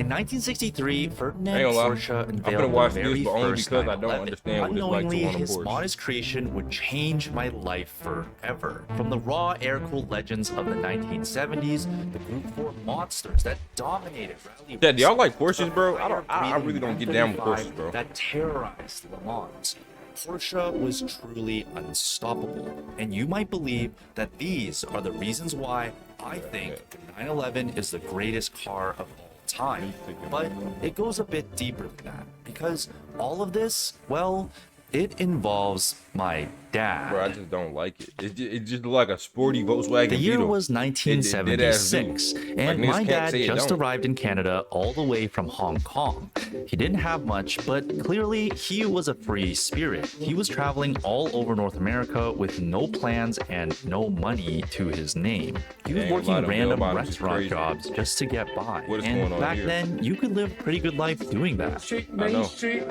In 1963, I ain't Ferdinand gonna lie. Porsche I'm gonna unveiled watch the this, very but only first because I don't 911. understand what it's like to Unknowingly, own a his Porsche. modest creation would change my life forever. From the raw air-cooled legends of the 1970s, the Group 4 monsters that dominated rally Yeah, do y'all like races, Porsches, to bro? the I really don't get down with fire-breathing Porsches, bro. that terrorized Le Mans. Porsche was truly unstoppable, and you might believe that these are the reasons why I think the 911 is the greatest car of all time. But it goes a bit deeper than that, because all of this, well, it involves my dad. Bro, I just don't like it. It just look like a sporty Volkswagen The year Beetle. was 1976, Like, and niggas my can't dad say it just don't. arrived in Canada all the way from Hong Kong. He didn't have much, but clearly he was a free spirit. He was traveling all over North America with no plans and no money to his name. He was Ain't a lot working of random bell-bottoms is restaurant crazy. jobs just to get by. What is And going on back here? then, you could live a pretty good life doing that. I know. Main Street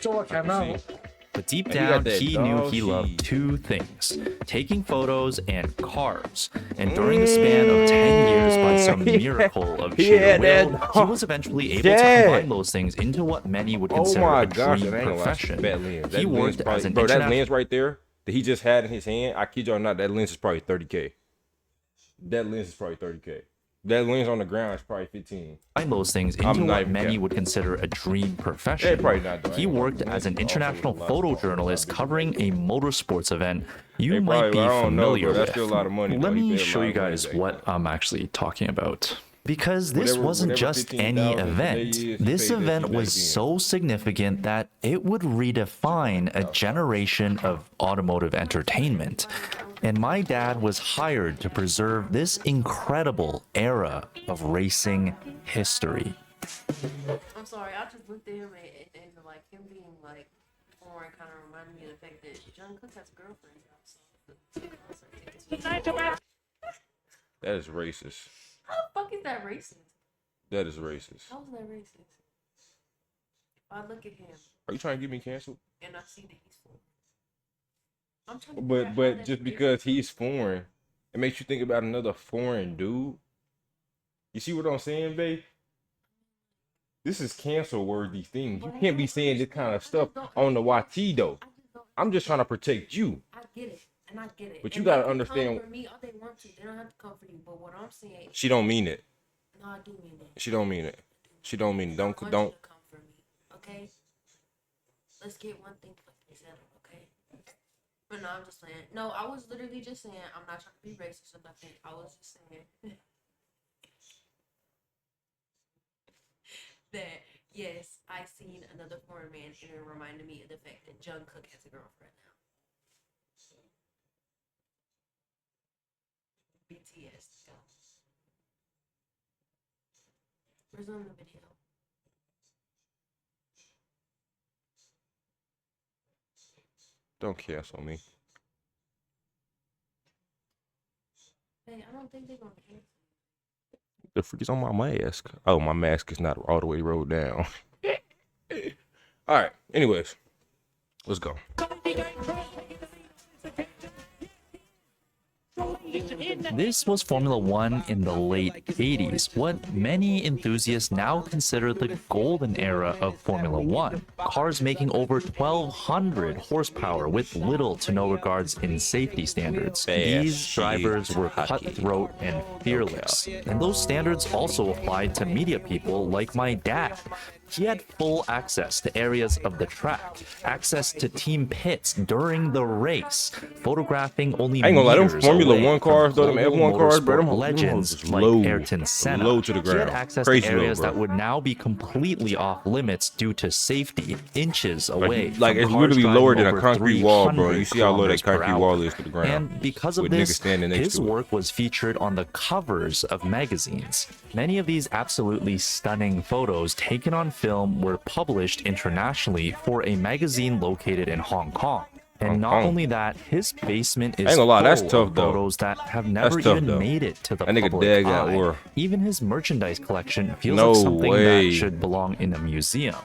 做個 camera See? But deep And he down, got that he knew dog he loved shit. two things: taking photos and cars. And during the span of 10 years, by some miracle of sheer had that will, he dog. was eventually able to Yeah. combine those things into what many would Oh consider my a gosh, dream that ain't gonna lie, profession. bad lens. That He lens worked probably, as an bro, that international lens right there that he just had in his hand, I kid y'all not, that lens is probably 30K. That lens is probably 30K. That lens on the ground is probably 15. those things I'm into not what even many capping. would consider a dream profession. probably not, though. I He ain't gonna worked lie. as an Also international a lot of photojournalist covering a motorsports event you They might probably- be I don't know, familiar bro. That's with. still a lot of money, Let though. He me paid a show lot you of money guys back what I'm actually talking about. Because this Whatever- wasn't whatever just any 15,000 event. today is, he This paid that event shit was back then. so significant that it would redefine a generation of automotive entertainment. And my dad was hired to preserve this incredible era of racing history. I'm sorry, I just looked at him and like him being like foreign kind of reminded me of the fact that John Cook has a girlfriend now. So That is racist. how the fuck is that racist? That is racist. How is that racist? If I look at him Are you trying to get me canceled? and I see that he's foreign, I'm trying to figure out how But that's just racist. because he's foreign, it makes you think about another foreign dude. You see what I'm saying, babe? This is cancel worthy things. You can't be saying this kind of stuff on the YT though. I just don't. I'm just trying to protect you. I get it, and I get it. But you And gotta they can understand- Come for me all they want to. They don't have to come for you. But what I'm saying, She don't mean it. no, I do mean it. She don't mean it. She don't mean it. I want you Don't. to come for me, okay? Let's get one thing fucking settled, okay? But no, I'm just saying. No, I was literally just saying. I'm not trying to be racist or nothing. I was just saying that yes, I seen another foreign man, and it reminded me of the fact that Jung Cook has a girlfriend now. BTS. Go. Resume the video. Don't cancel me. Hey, I don't think they're gonna cancel. The freak is on my mask. Oh, my mask is not all the way rolled down. All right. Anyways, let's go. This was Formula One in the late 80s, what many enthusiasts now consider the golden era of Formula One. Cars making over 1,200 horsepower with little to no regards in safety standards. These drivers were cutthroat and fearless. And those standards also applied to media people like my dad. He had full access to areas of the track, access to team pits during the race, photographing only I ain't gonna lie, them meters Formula away One cars, from though, them global F1 cars, bro, them motorsport hoes legends is like low, Ayrton Senna. low to the He had ground. access Crazy to low, areas bro. that would now be completely off limits due to safety, inches away. Like from it's cars literally driving lower than a over concrete wall, bro. 300 You see how low that kilometers per concrete hour. wall is to the ground. And because of with this, niggas standing next his to it. work was featured on the covers of magazines. Many of these absolutely stunning photos taken on film were published internationally for a magazine located in Hong Kong. And Hong not Kong. only that, his basement is ain't gonna lie, that's full tough, of though. photos that have never tough, even though. made it to the That nigga public dead got eye. war. Even his merchandise collection feels No like something way. that should belong in a museum.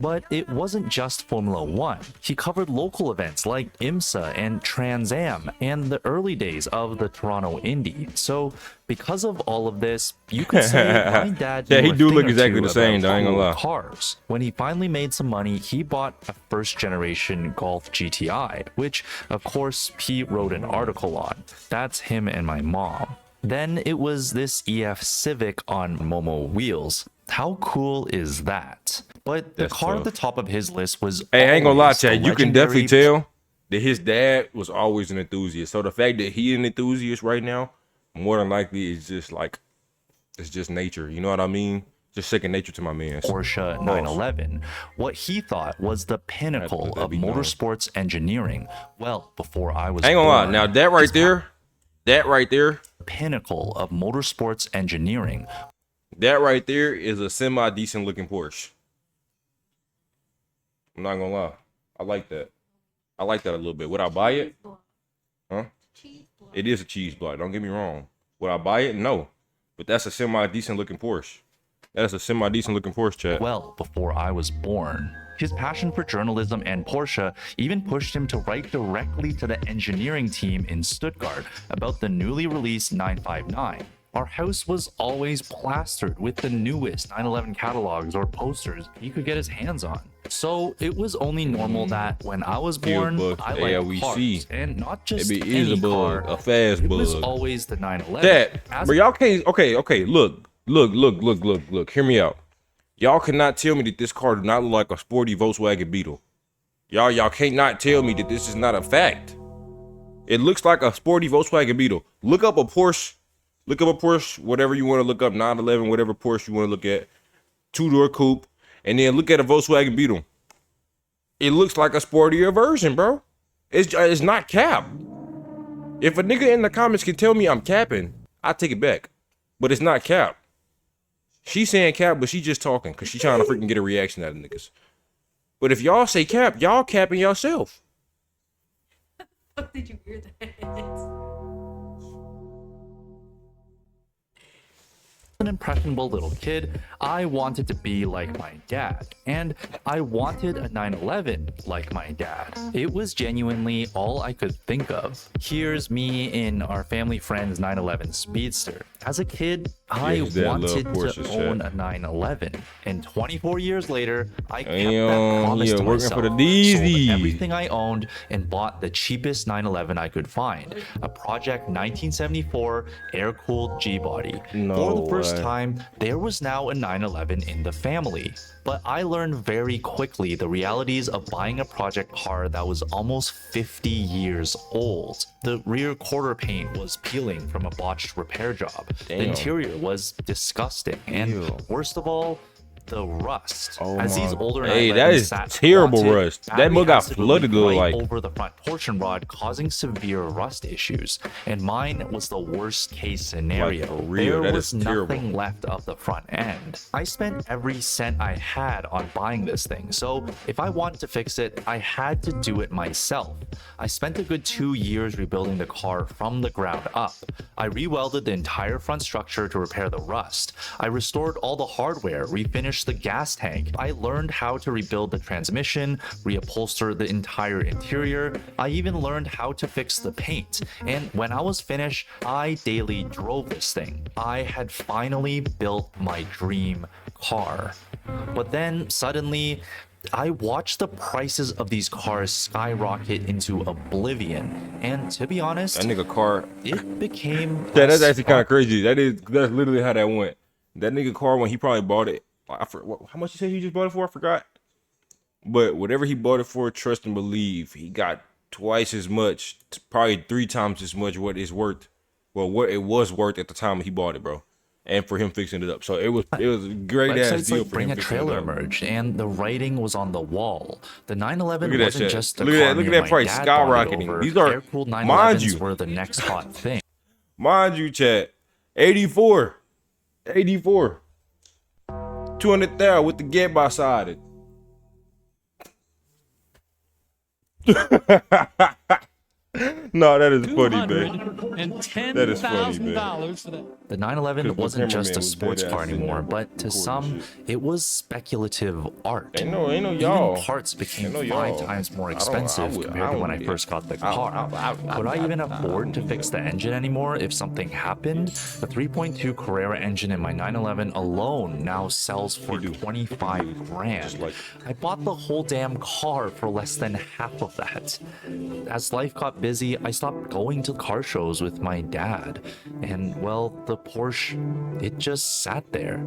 But it wasn't just Formula One. He covered local events like IMSA and Trans Am and the early days of the Toronto Indy. So because of all of this, you could say my dad Yeah, knew he a do thing look or exactly two the same, about though, I ain't gonna cool lie. cars. When he finally made some money, he bought a first generation Golf GTI, which of course he wrote an article on. That's him and my mom. Then it was this EF Civic on Momo wheels. How cool is that? But the That's car tough. at the top of his list was Hey, I ain't gonna lie, always the Chad. You can definitely legendary tell that his dad was always an enthusiast. So the fact that he an enthusiast right now, more than likely, is just like, it's just nature. You know what I mean? Just second nature to my man. Porsche 911, what he thought was the pinnacle put that of be known. motorsports engineering. Well, before I was I ain't gonna lie. born, Now that right there, pinnacle of motorsports engineering. that right there is a semi decent looking Porsche. I'm not gonna lie. I like that. I like that a little bit. Would I buy it? Huh? Cheese block. It is a cheese block. Don't get me wrong. Would I buy it? No. But that's a semi decent looking Porsche. That's a semi decent looking Porsche, chat. Well, before I was born. His passion for journalism and Porsche even pushed him to write directly to the engineering team in Stuttgart about the newly released 959. Our house was always plastered with the newest 911 catalogs or posters he could get his hands on. So it was only normal that when I was born, Field I bucks, liked ALEC. cars, and not just Maybe it is any a bug, car. a fast It was bug. always the 911. That, As but y'all can't. Okay. Look. Hear me out. Y'all cannot tell me that this car do not look like a sporty Volkswagen Beetle. Y'all can't not tell me that this is not a fact. It looks like a sporty Volkswagen Beetle. Look up a Porsche. Look up a Porsche, whatever you want to look up, 911, whatever Porsche you want to look at, two-door coupe, and then look at a Volkswagen Beetle. It looks like a sportier version, bro. It's not cap. If a nigga in the comments can tell me I'm capping, I take it back. But it's not cap. She's saying cap, but she just talking because she trying to freaking get a reaction out of niggas. But if y'all say cap, y'all capping yourself. Fuck did you hear that? An impressionable little kid, I wanted to be like my dad, and I wanted a 911 like my dad. It was genuinely all I could think of. Here's me in our family friend's 911 Speedster. As a kid, I Yes, that little wanted Porsche to own shit. a 911, and 24 years later, I kept that Damn, promise yeah, to working myself. for the Deezy. Sold everything I owned and bought the cheapest 911 I could find, a Project 1974 air-cooled G-body. No For the first way. time, there was now a 911 in the family. But I learned very quickly the realities of buying a project car that was almost 50 years old. The rear quarter paint was peeling from a botched repair job. The Damn. interior was disgusting. And Ew. worst of all, the rust. Oh As these my- older Hey, 911s that is sat terrible squatted, rust. That battery mug got acid would flooded, leak look right like. over the front torsion rod, causing severe rust issues. And mine was the worst case scenario. for real, There that was is terrible. nothing left of the front end. I spent every cent I had on buying this thing, so if I wanted to fix it, I had to do it myself. I spent a good 2 years rebuilding the car from the ground up. I rewelded the entire front structure to repair the rust. I restored all the hardware, refinished the gas tank. I learned how to rebuild the transmission, reupholster the entire interior. I even learned how to fix the paint. And when I was finished, I daily drove this thing. I had finally built my dream car. But then suddenly, I watched the prices of these cars skyrocket into oblivion. And to be honest, That nigga car. it became Yeah, that's less actually kind of crazy. That's literally how that went. That nigga car, when he probably bought it, how much he said he just bought it for? I forgot. But whatever he bought it for, trust and believe, he got twice as much, probably 3 times as much what it's worth. Well, what it was worth at the time he bought it, bro. And for him fixing it up, so it was a great ass Websites deal like for Bring him a fixing it Trailer up. emerged, and the writing was on the wall. The 911 Look at that wasn't shit. just a Look at car that- look at me that and price my dad bonded skyrocketing. over. These are- Air-cooled mind 911s you. were the next hot thing. Mind you, chat, 84, 200,000 with the get by sided. No, that is funny, man. That is funny, man. $210,000 for that. The 911 'Cause my wasn't just cameraman a was sports dead car ass sitting anymore, there but to recording some, shit. it was speculative art. Ain't no Even y'all. parts became Ain't no 5 y'all. times more I expensive would- compared to when I would- first got the car. Could I even afford to fix the engine anymore if something happened? The 3.2 Carrera engine in my 911 alone now sells for 25 grand. I bought the whole damn car for less than half of that. As life got busy, I stopped going to car shows with my dad. And well, the Porsche, it just sat there.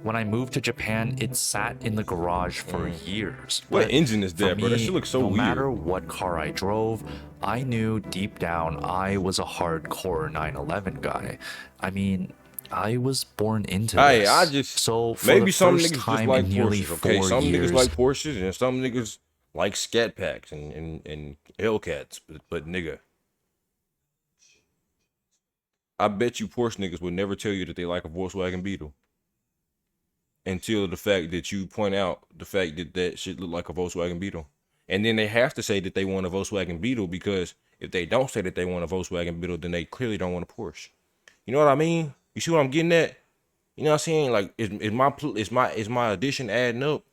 When I moved to Japan, it sat in the garage for years. What But engine is for that, bro? That me, shit looks so no weird. matter what car I drove, I knew deep down I was a hardcore 911 guy. I mean, I was born into Hey, this. I just So for maybe the some first niggas just time like in nearly Porsches. Okay, 4 some years, niggas like Porsches and some niggas like Scat Packs and Hellcats. But nigga, I bet you Porsche niggas would never tell you that they like a Volkswagen Beetle until the fact that you point out the fact that that shit look like a Volkswagen Beetle. And then they have to say that they want a Volkswagen Beetle, because if they don't say that they want a Volkswagen Beetle, then they clearly don't want a Porsche. You know what I mean? You see what I'm getting at? You know what I'm saying? Like, is my addition adding up,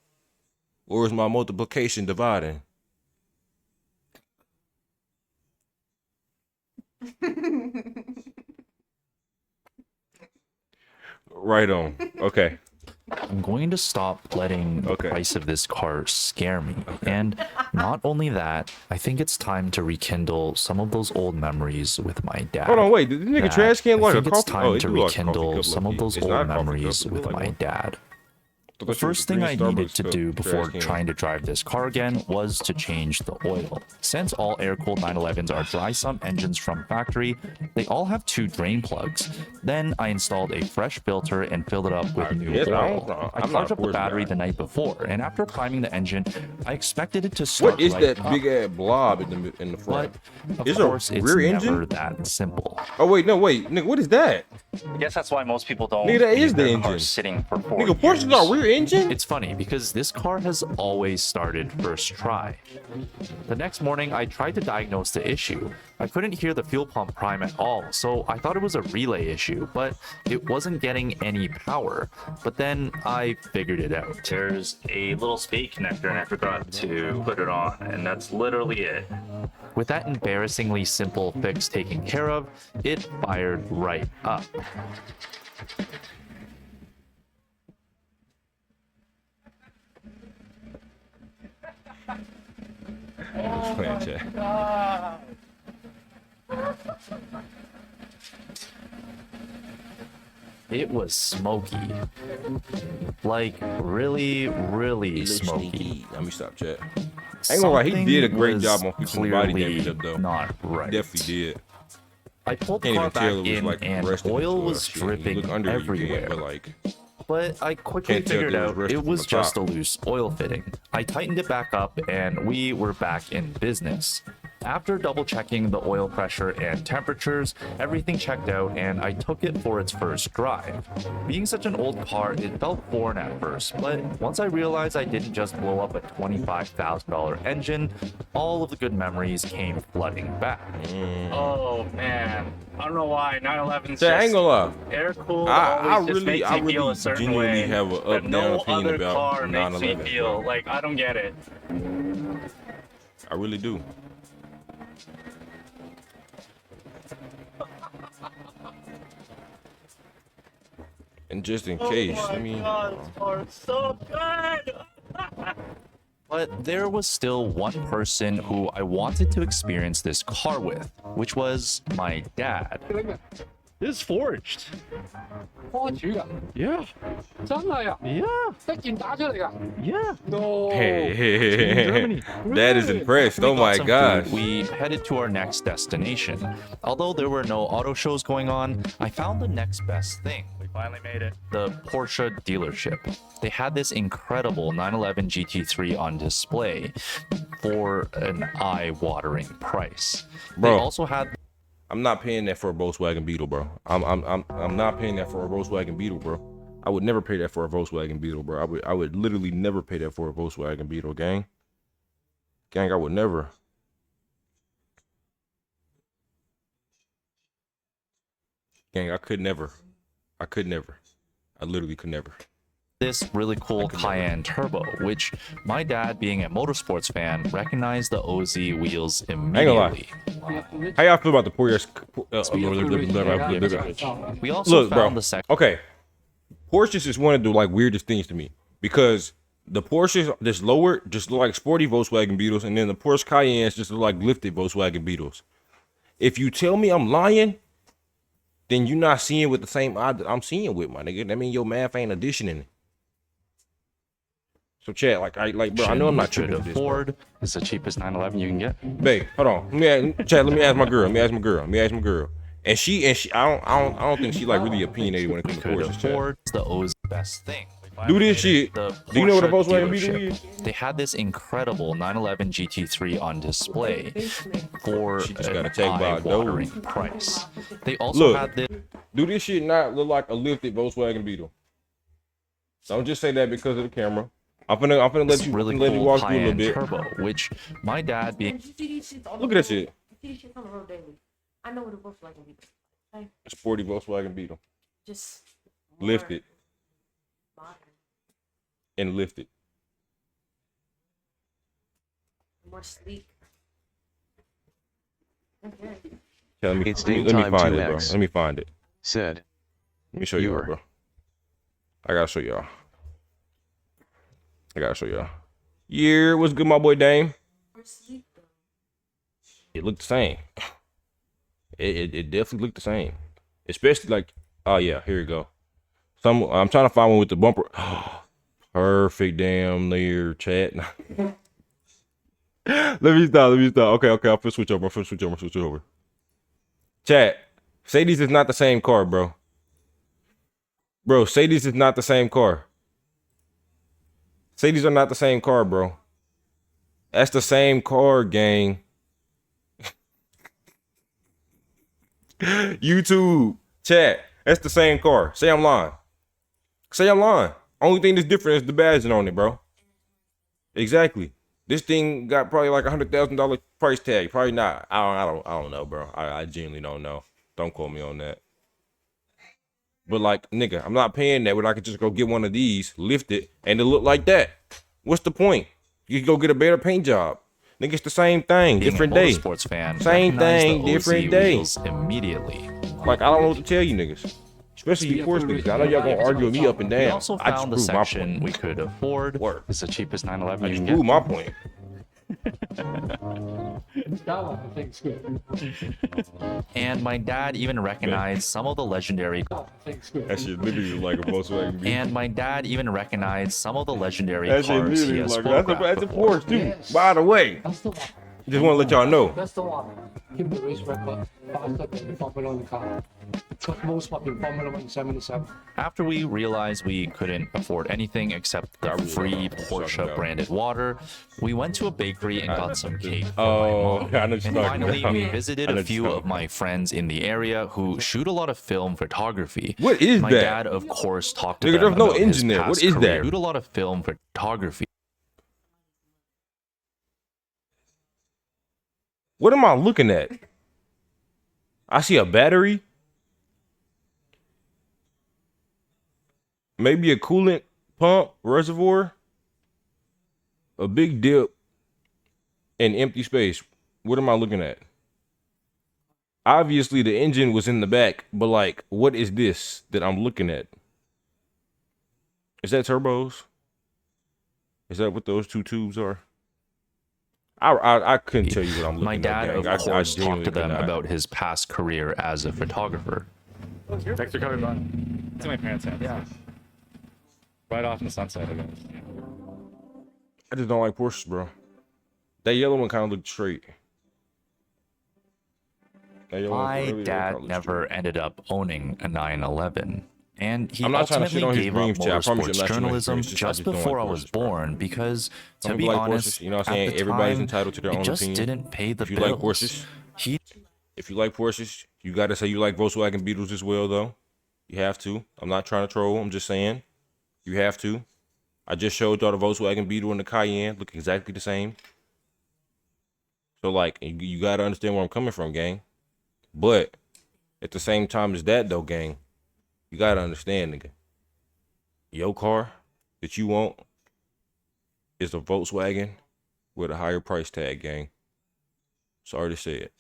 or is my multiplication dividing? Right on. Okay. I'm going to stop letting the Okay. price of this car scare me. And not only that, I think it's time to rekindle some of those old memories with my dad. Hold on, wait. Did this nigga That trash can I like a think it's coffee? time Oh, it to do like a coffee rekindle cup, some of low-key. those It's old not a coffee cup, memories it with look like my one. dad. I The thought you was a first thing green I needed Starbucks to cup, do before trash can. trying to drive this car again was to change the oil. Since all air-cooled 911s are dry sump engines from factory, they all have 2 drain plugs. Then I installed a fresh filter and filled it up with new guess I don't oil. know. I I'm not charged a up the Porsche battery guy. the night before, and after priming the engine, I expected it to start What is right that up. big ass blob in the But front? of Is course, a it's rear never engine? that simple. Oh wait, no, wait, nigga, what is that? I guess that's why most people don't Nigga, that leave is the their engine. cars sitting for 4 Nigga, Porsche's years. not rear engine? It's funny because this car has always started first try. The next morning, I tried to diagnose the issue. I couldn't hear the fuel pump prime at all, so I thought it was a relay issue, but it wasn't getting any power. But then I figured it out. There's a little spade connector and I forgot to put it on, and that's literally it. With that embarrassingly simple fix taken care of, it fired right up. Playing chat. It was smoky. Like, really, really smoky. Let me stop chat. I ain't gonna lie, he did a great Something job on was fixing the body damage clearly up though. Not right. Definitely did. I pulled the Can't car even back tell it was in, like and rusted oil into was shit. You dripping look under it, you everywhere. can, but like, But I quickly Can't tell if figured it was out rusted it from was the just a top. loose oil fitting. I tightened it back up, and we were back in business. After double checking the oil pressure and temperatures, everything checked out, and I took it for its first drive. Being such an old car, it felt foreign at first, but once I realized I didn't just blow up a $25,000 engine, all of the good memories came flooding back. Oh man, I don't know why 911's chat, I ain't just gonna lie. air cooled. I Always just makes me feel a certain genuinely way. have an that up down no opinion other about car makes me 911. feel. Like I don't get it. I really do. And just in case, Oh I my mean, God, this car is so good. But there was still one person who I wanted to experience this car with, which was my dad. This is forged. 科主噶， Yeah, 真係啊， yeah, 一件打出嚟噶。 yeah. No. hey, that is impressed. Oh We got my some gosh. food, we headed to our next destination. Although there were no auto shows going on, I found the next best thing. We finally made it. The Porsche dealership. They had this incredible 911 GT3 on display for an eye-watering price. They Bro. also had I'm not paying that for a Volkswagen Beetle, bro. I'm not paying that for a Volkswagen Beetle, bro. I would never pay that for a Volkswagen Beetle, bro. I would literally never pay that for a Volkswagen Beetle, gang. Gang, I would never. Gang, I could never. I could never. I literally could never. This really cool Cayenne Turbo, which my dad, being a motorsports fan, recognized the OZ wheels immediately. How y'all feel about the Porsche? We also Look, found bro. the section. Okay, Porsches is one of the like weirdest things to me because the Porsches that's lower just look like sporty Volkswagen Beetles, and then the Porsche Cayennes just look like lifted Volkswagen Beetles. If you tell me I'm lying, then you're not seeing with the same eye that I'm seeing with, my nigga. That mean your math ain't additioning it. So Chad, bro, I know I'm not could tripping for this, bro. afford. It's the cheapest 911 you can get. Babe, hold on. Chad, let me ask my girl. Let me ask my girl. And she, I don't think she like really opinionated when it comes to Could Porsches. Chad. afford the OZ best thing. Do this shit. The Do you know what a Porsche Volkswagen Beetle dealership. is? They had this incredible 911 GT3 on display for She just got an attacked by a eye-watering dog. price. They also Look. had this Do this shit not look like a lifted Volkswagen Beetle? Don't just say that because of the camera. I'm finna let you really let you cool walk through a little Cayenne bit. Turbo, which my dad, being You see these shits all Look the at that shit. You see these shits on the road daily. I know what a Volkswagen be. Okay? Sporty Volkswagen Beetle. Just more Lifted modern, and lifted. more sleek. Okay. Yeah, let me, It's let me daytime find it, bro. 2X. Let me find it. Said, Let me show you, Viewer. bro. I gotta show y'all. Yeah, what's good, my boy Dame? More sleek though. It looked the same. It definitely looked the same. Especially like, oh yeah, here we go. I'm trying to find one with the bumper. Perfect damn near chat. Let me stop. Okay, I'm finna switch over. Chat, say these is not the same car, bro. Bro, say these is not the same car. Say these are not the same car, bro. That's the same car, gang. YouTube, chat, that's the same car. Say I'm lying. Only thing that's different is the badging on it, bro. Exactly. This thing got probably like $100,000 price tag. Probably not. I don't know, bro. I genuinely don't know. Don't quote me on that. But like, nigga, I'm not paying that when I could just go get one of these, lift it, and it look like that. What's the point? You can go get a better paint job. Nigga, it's the same thing, being different a day. motorsports fan, Same recognized thing, the OZ different day. wheels immediately. Like, I don't know what to tell you niggas. Especially you Porsche niggas. I know y'all gonna argue with me up and We down. also I just found the proved my section point. we could afford. Work. It's the cheapest 911 I you just can get. proved my point. That one I think's good. And my dad even recognized some of the legendary I think's good. That shit literally look like a Volkswagen Beetle. and my dad even recognized some of the legendary That shit cars he literally has like photographed that's a before. Porsche too. Yes. By the way, That's the one. just want to let y'all know. That's the one. Keep the race record faster than the Formula 1 car. Got most fucking Formula 1 77. After we realized we couldn't afford anything except the free Porsche branded water, we went to a bakery and got some cake for Oh, my mom. I know what you're And talking finally, about. we visited I know a what few you're of talking my friends in the area who shoot a lot of film photography. What is my that? dad, of course, talked to Nigga, them there's no about his engine there. What past is that? career. Shoot a lot of film photography. What am I looking at? I see a battery. Maybe a coolant pump reservoir. A big dip. And empty space. What am I looking at? Obviously the engine was in the back, but like, what is this that I'm looking at? Is that turbos? Is that what those two tubes are? I couldn't tell you what I'm looking My at. dad, gang. of I course, genuinely talked to them could not. about his past career as a photographer. Thanks for coming by. It's in my parents' house. Yeah. Right off in the sunset, I guess. I just don't like Porsches, bro. That yellow one kind of looked straight. That yellow one My earlier dad kinda looked never straight. ended up owning a 911. And he I'm not trying to shit ultimately on his gave up dreams, Chad. I promise you I'm motorsports not shitting on his journalism dreams. Just- I just just don't like before I was Porsches, bro. born because, Some to people be like honest, Porsches, you know what I'm at saying? the Everybody's time, entitled to their he own just opinion. didn't pay the If you bills. like Porsches, He if you like Porsches, you gotta say you like Volkswagen Beetles as well, though. You have to. I'm not trying to troll. I'm just saying you have to. I just showed y'all the Volkswagen Beetle and the Cayenne look exactly the same. So like, you gotta understand where I'm coming from, gang. But At the same time as that, though, gang, you gotta understand, nigga. Your car that you want is a Volkswagen with a higher price tag, gang. Sorry to say it.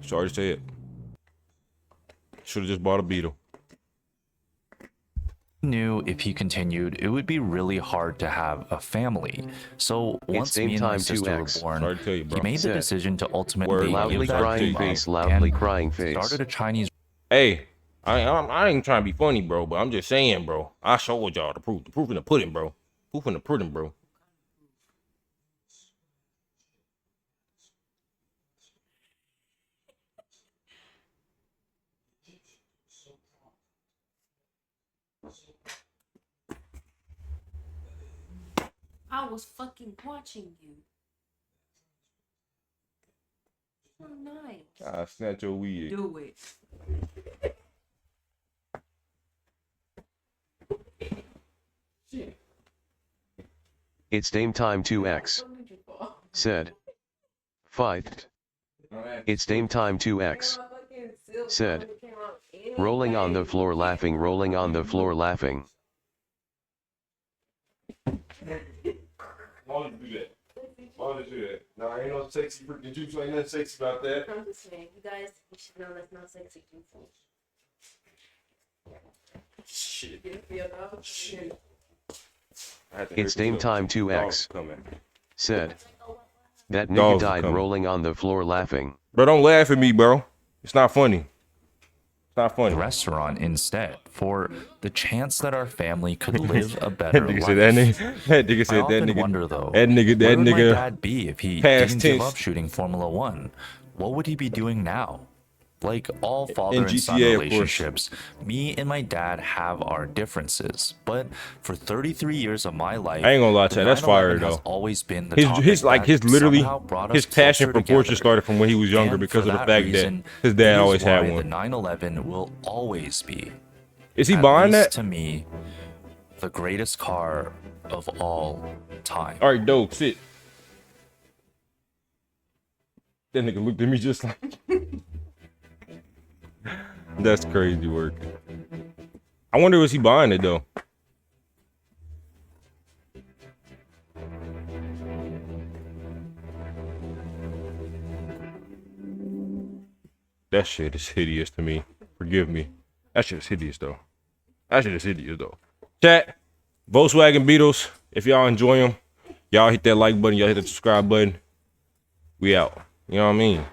Sorry to say it. Should have just bought a Beetle. Knew if he continued, it would be really hard to have a family. So once Dame me and my Time sister were 2X. born, Sorry to tell you, bro. he made the Set. decision to ultimately Word. give Loudly that crying dream face, up loudly and crying face. started a Chinese Hey, I ain't trying to be funny, bro, but I'm just saying, bro. I showed y'all the proof. The proof in the pudding, bro. Proof in the pudding, bro. I was fucking watching you. So nice. I snatch your wig. Do it. It's Dame Time 2X. Said. Fight. It's Dame Time 2X. Said. Rolling on the floor laughing, rolling on the floor laughing. Why would you do that? Why would you do that? Nah, ain't no sexy freaking juice. Ain't nothing sexy about that. I'm just saying, you guys, you should know that's not sexy juicy. Shit. Shit. It's Dame Time 2X. Dogs coming. Said. That nigga Dogs died coming. rolling on the floor laughing. Bro, don't laugh at me, bro. It's not funny. It's not funny. restaurant instead for the chance that our family could live a better That nigga life. said that nigga. That nigga I said that often nigga. wonder though, That nigga. where That would my nigga. dad be if he past didn't give tense. up shooting Formula One? What would he be doing now? Like all father In and son GTA, of course. relationships, me and my dad have our differences. But for 33 years of my life, I ain't gonna lie to the you, that's 9/11 fire, has though. always been the His topic like that his literally somehow brought us his passion closer for Porsche together. started from when he was younger And because for of the that fact reason, that his it dad is always had why one. The 911 will always be, Is he at buying least that? to me, the greatest car of all time. All right, dope. Sit. That nigga looked at me just like. That's crazy work. I wonder was he buying it though. That shit is hideous to me. Forgive me. That shit is hideous though. That shit is hideous though. Chat, Volkswagen Beetles. If y'all enjoy them, y'all hit that like button. Y'all hit the subscribe button. We out. You know what I mean?